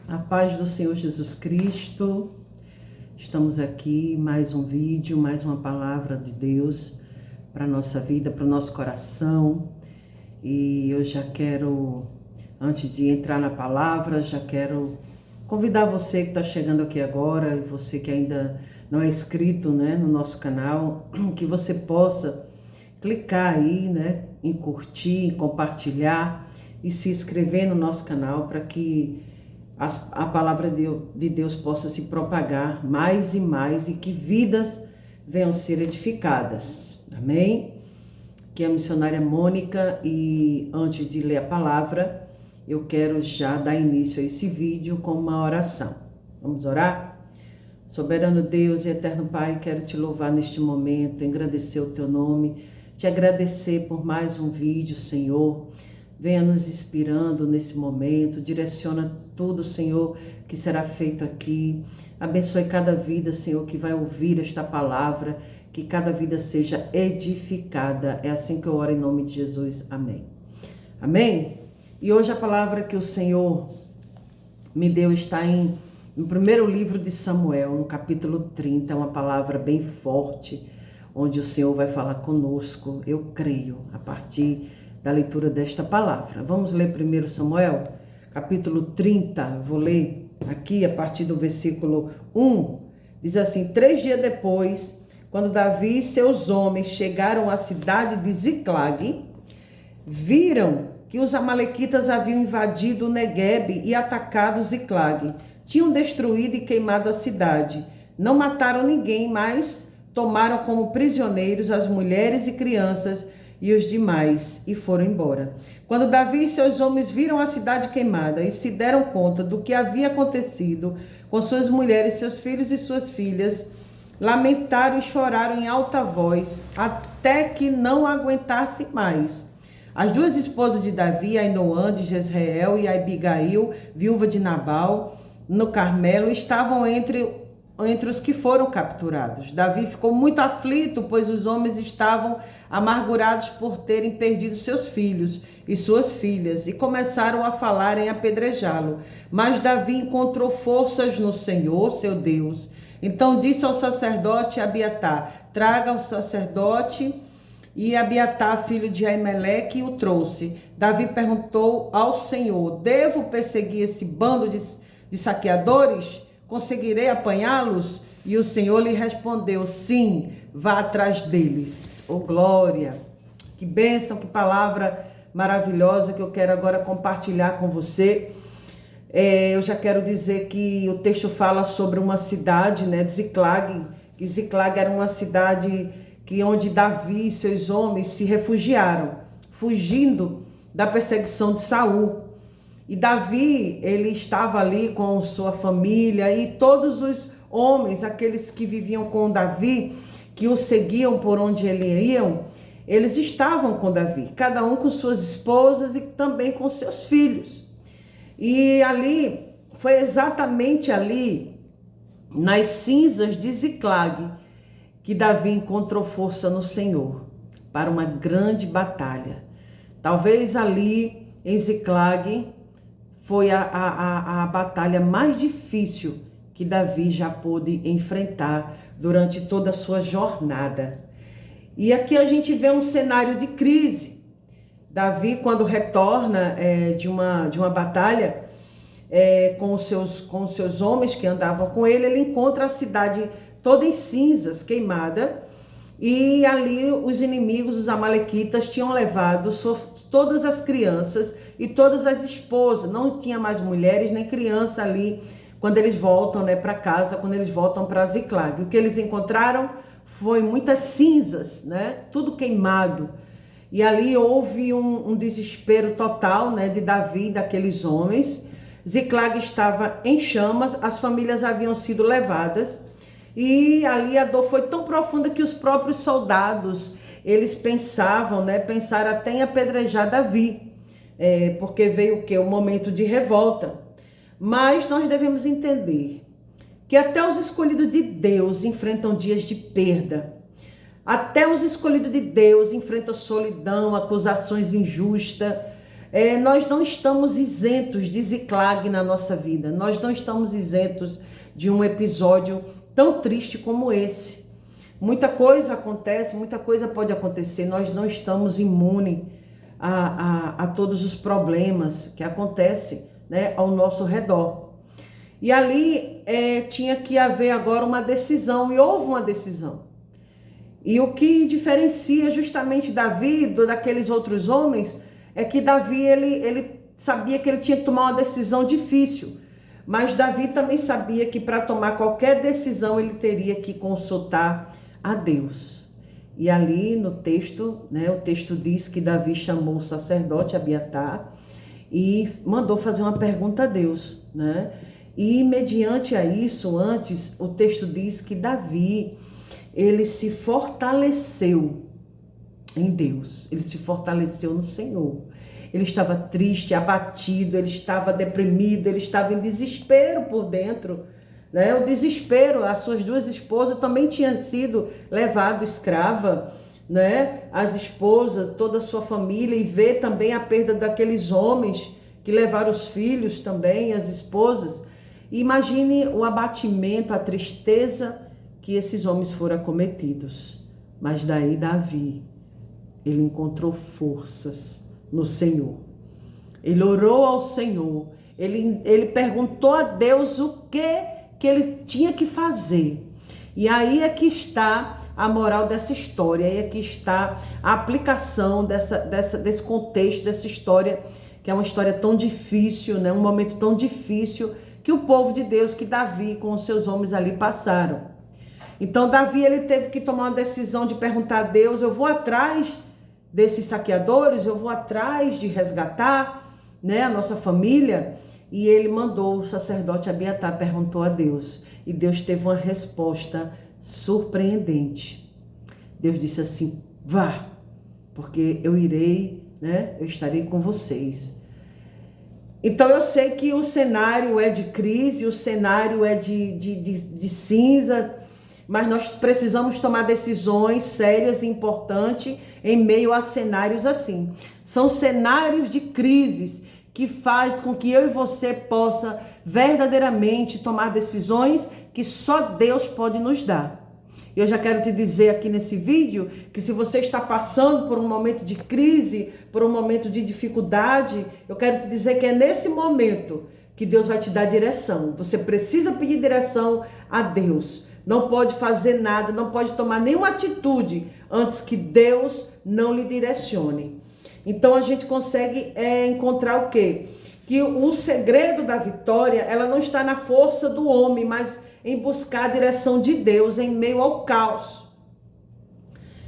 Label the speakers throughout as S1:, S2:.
S1: A paz do Senhor Jesus Cristo. Estamos aqui, mais um vídeo, mais uma palavra de Deus para a nossa vida, para o nosso coração. E eu já quero, antes de entrar na palavra, já quero convidar você que está chegando aqui agora, e você que ainda não é inscrito, no nosso canal, que você possa clicar aí, em curtir, em compartilhar e se inscrever no nosso canal para que a palavra de Deus possa se propagar mais e mais e que vidas venham ser edificadas. Amém? Que é a missionária Mônica, e antes de ler a palavra, eu quero já dar início a esse vídeo com uma oração. Vamos orar? Soberano Deus e eterno Pai, quero te louvar neste momento, engrandecer o teu nome, te agradecer por mais um vídeo, Senhor. Venha nos inspirando nesse momento, direciona tudo, Senhor, que será feito aqui. Abençoe cada vida, Senhor, que vai ouvir esta palavra, que cada vida seja edificada. É assim que eu oro em nome de Jesus. Amém. Amém? E hoje a palavra que o Senhor me deu está no primeiro livro de Samuel, no capítulo 30, uma palavra bem forte, onde o Senhor vai falar conosco, eu creio, a partir da leitura desta palavra. Vamos ler primeiro Samuel, capítulo 30, vou ler aqui a partir do versículo 1, diz assim: 3 dias depois, quando Davi e seus homens chegaram à cidade de Ziclag, viram que os amalequitas haviam invadido o Neguebe e atacado Ziclag. Tinham destruído e queimado a cidade. Não mataram ninguém, mas tomaram como prisioneiros as mulheres e crianças e os demais, e foram embora. Quando Davi e seus homens viram a cidade queimada e se deram conta do que havia acontecido com suas mulheres, seus filhos e suas filhas, lamentaram e choraram em alta voz, até que não aguentassem mais. As duas esposas de Davi, Ainoã de Jezreel e Abigail, viúva de Nabal, no Carmelo, estavam entre os que foram capturados. Davi ficou muito aflito, pois os homens estavam amargurados por terem perdido seus filhos e suas filhas, e começaram a falar em apedrejá-lo. Mas Davi encontrou forças no Senhor, seu Deus. Então disse ao sacerdote Abiatar: traga o sacerdote. E Abiatar, filho de Aimeleque, o trouxe. Davi perguntou ao Senhor: devo perseguir esse bando de saqueadores? Conseguirei apanhá-los? E o Senhor lhe respondeu: sim, vá atrás deles. Oh, glória! Que bênção, que palavra maravilhosa que eu quero agora compartilhar com você. Eu já quero dizer que o texto fala sobre uma cidade, de Ziclag, que Ziclag era uma cidade onde Davi e seus homens se refugiaram, fugindo da perseguição de Saul. E Davi, ele estava ali com sua família, e todos os homens, aqueles que viviam com Davi, que o seguiam por onde ele iam, eles estavam com Davi, cada um com suas esposas e também com seus filhos. E ali, foi exatamente ali, nas cinzas de Ziclag, que Davi encontrou força no Senhor para uma grande batalha. Talvez ali em Ziclag foi a batalha mais difícil que Davi já pôde enfrentar durante toda a sua jornada. E aqui a gente vê um cenário de crise. Davi, quando retorna de uma batalha com os seus homens que andavam com ele, ele encontra a cidade toda em cinzas, queimada, e ali os inimigos, os amalequitas, tinham levado todas as crianças e todas as esposas. Não tinha mais mulheres nem criança ali quando eles voltam para casa, quando eles voltam para Ziclag. O que eles encontraram foi muitas cinzas, tudo queimado. E ali houve um desespero total de Davi e daqueles homens. Ziclag estava em chamas, as famílias haviam sido levadas, e ali a dor foi tão profunda que os próprios soldados, eles pensaram até em apedrejar Davi, porque veio o momento de revolta. Mas nós devemos entender que até os escolhidos de Deus enfrentam dias de perda. Até os escolhidos de Deus enfrentam solidão, acusações injustas, Nós não estamos isentos de Ziclag na nossa vida. Nós não estamos isentos de um episódio tão triste como esse. Muita coisa acontece, muita coisa pode acontecer. Nós não estamos imunes a todos os problemas que acontecem, né, ao nosso redor. E ali tinha que haver agora uma decisão, e houve uma decisão. E o que diferencia justamente Davi daqueles outros homens é que Davi, ele sabia que ele tinha que tomar uma decisão difícil, mas Davi também sabia que para tomar qualquer decisão ele teria que consultar a Deus. E ali no texto, né, o texto diz que Davi chamou o sacerdote Abiatar e mandou fazer uma pergunta a Deus, né? E mediante a isso, antes, o texto diz que Davi, ele se fortaleceu em Deus, ele se fortaleceu no Senhor. Ele estava triste, abatido, ele estava deprimido, ele estava em desespero por dentro, né? O desespero, as suas duas esposas também tinham sido levadas escrava, né? As esposas, toda a sua família, e ver também a perda daqueles homens que levaram os filhos também, as esposas. E imagine o abatimento, a tristeza que esses homens foram acometidos. Mas daí Davi, ele encontrou forças no Senhor. Ele orou ao Senhor. Ele perguntou a Deus o que ele tinha que fazer. E aí é que está a moral dessa história. Aí é que está a aplicação desse contexto, dessa história, que é uma história tão difícil, né? Um momento tão difícil que o povo de Deus, que Davi com os seus homens ali passaram. Então Davi, ele teve que tomar uma decisão de perguntar a Deus: eu vou atrás desses saqueadores, eu vou atrás de resgatar, né, a nossa família? E ele mandou o sacerdote Abiatar, perguntou a Deus, e Deus teve uma resposta surpreendente. Deus disse assim: vá, porque eu irei, né, eu estarei com vocês. Então eu sei que o cenário é de crise, o cenário é de cinza, mas nós precisamos tomar decisões sérias e importantes em meio a cenários assim. São cenários de crises que faz com que eu e você possa verdadeiramente tomar decisões que só Deus pode nos dar. Eu já quero te dizer aqui nesse vídeo que se você está passando por um momento de crise, por um momento de dificuldade, eu quero te dizer que é nesse momento que Deus vai te dar direção. Você precisa pedir direção a Deus. Não pode fazer nada, não pode tomar nenhuma atitude antes que Deus não lhe direcione. Então a gente consegue encontrar o quê? Que o segredo da vitória, ela não está na força do homem, mas em buscar a direção de Deus em meio ao caos.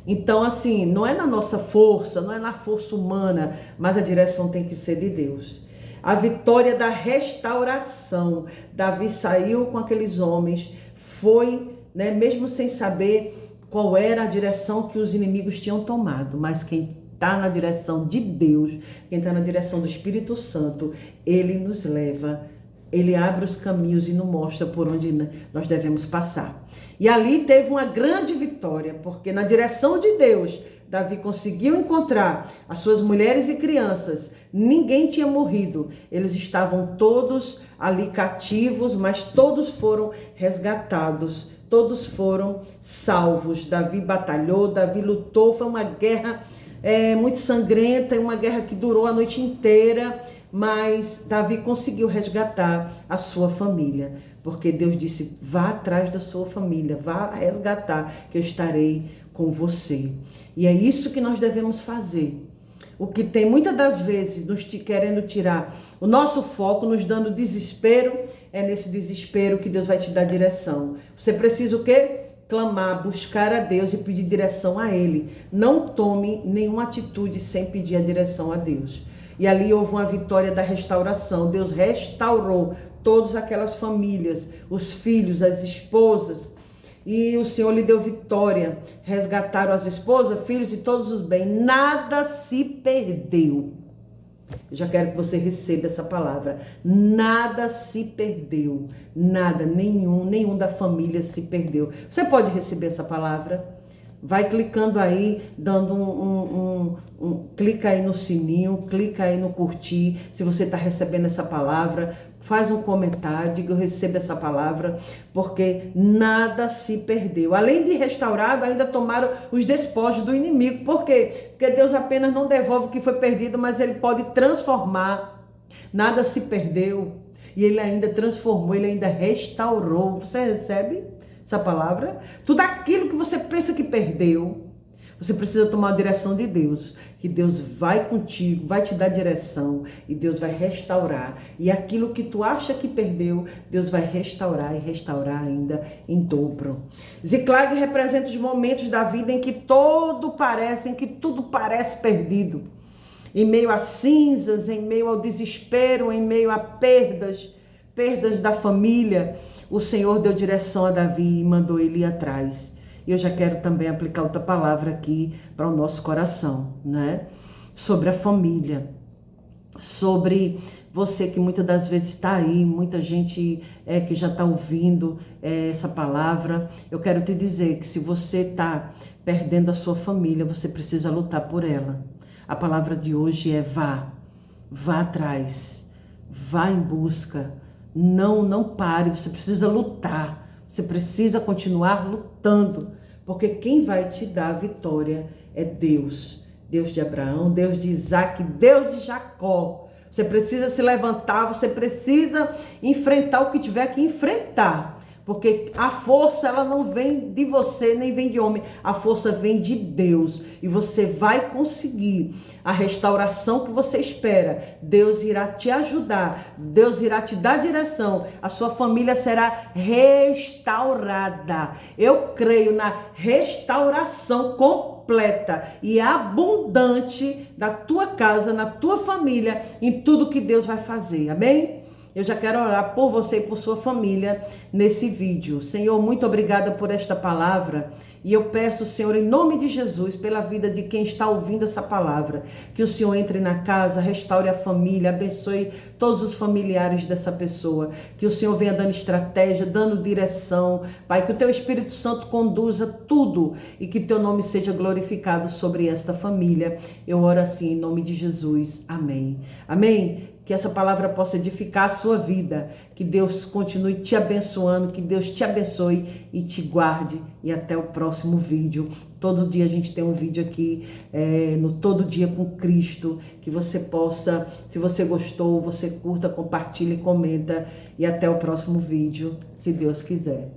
S1: Então assim, não é na nossa força, não é na força humana, mas a direção tem que ser de Deus. A vitória da restauração. Davi saiu com aqueles homens, foi, né, mesmo sem saber qual era a direção que os inimigos tinham tomado, mas quem está na direção de Deus, quem está na direção do Espírito Santo, ele nos leva, ele abre os caminhos e nos mostra por onde nós devemos passar. E ali teve uma grande vitória, porque na direção de Deus, Davi conseguiu encontrar as suas mulheres e crianças. Ninguém tinha morrido, eles estavam todos ali cativos, mas todos foram resgatados, todos foram salvos. Davi batalhou, Davi lutou, foi uma guerra muito sangrenta, uma guerra que durou a noite inteira, mas Davi conseguiu resgatar a sua família, porque Deus disse: vá atrás da sua família, vá resgatar, que eu estarei com você. E é isso que nós devemos fazer. O que tem muitas das vezes nos querendo tirar o nosso foco, nos dando desespero, é nesse desespero que Deus vai te dar direção. Você precisa o quê? Clamar, buscar a Deus e pedir direção a Ele. Não tome nenhuma atitude sem pedir a direção a Deus. E ali houve uma vitória da restauração. Deus restaurou todas aquelas famílias, os filhos, as esposas. E o Senhor lhe deu vitória. Resgataram as esposas, filhos e todos os bens. Nada se perdeu. Eu já quero que você receba essa palavra. Nada se perdeu. Nada, nenhum da família se perdeu. Você pode receber essa palavra? Vai clicando aí, dando clica aí no sininho, clica aí no curtir, se você está recebendo essa palavra, faz um comentário, diga eu recebo essa palavra, porque nada se perdeu. Além de restaurado, ainda tomaram os despojos do inimigo. Por quê? Porque Deus apenas não devolve o que foi perdido, mas Ele pode transformar. Nada se perdeu. E Ele ainda transformou, Ele ainda restaurou. Você recebe essa palavra? Tudo aquilo que você pensa que perdeu, você precisa tomar a direção de Deus, que Deus vai contigo, vai te dar direção e Deus vai restaurar. E aquilo que tu acha que perdeu, Deus vai restaurar e restaurar ainda em dobro. Ziklag representa os momentos da vida em que tudo parece perdido. Em meio a cinzas, em meio ao desespero, em meio a perdas da família, o Senhor deu direção a Davi e mandou ele ir atrás. E eu já quero também aplicar outra palavra aqui para o nosso coração, né? Sobre a família, sobre você que muitas das vezes está aí, muita gente que já está ouvindo essa palavra. Eu quero te dizer que se você está perdendo a sua família, você precisa lutar por ela. A palavra de hoje é vá atrás, vá em busca, não pare, você precisa lutar, você precisa continuar lutando, porque quem vai te dar a vitória é Deus, Deus de Abraão, Deus de Isaac, Deus de Jacó. Você precisa se levantar, você precisa enfrentar o que tiver que enfrentar. Porque a força, ela não vem de você, nem vem de homem. A força vem de Deus. E você vai conseguir a restauração que você espera. Deus irá te ajudar. Deus irá te dar direção. A sua família será restaurada. Eu creio na restauração completa e abundante da tua casa, na tua família, em tudo que Deus vai fazer. Amém? Eu já quero orar por você e por sua família nesse vídeo. Senhor, muito obrigada por esta palavra. E eu peço, Senhor, em nome de Jesus, pela vida de quem está ouvindo essa palavra, que o Senhor entre na casa, restaure a família, abençoe todos os familiares dessa pessoa, que o Senhor venha dando estratégia, dando direção, Pai, que o Teu Espírito Santo conduza tudo e que Teu nome seja glorificado sobre esta família. Eu oro assim em nome de Jesus. Amém. Amém. Que essa palavra possa edificar a sua vida, que Deus continue te abençoando, que Deus te abençoe e te guarde. E até o próximo vídeo. Todo dia a gente tem um vídeo aqui no Todo Dia com Cristo, que você possa, se você gostou, você curta, compartilha e comenta. E até o próximo vídeo, se Deus quiser.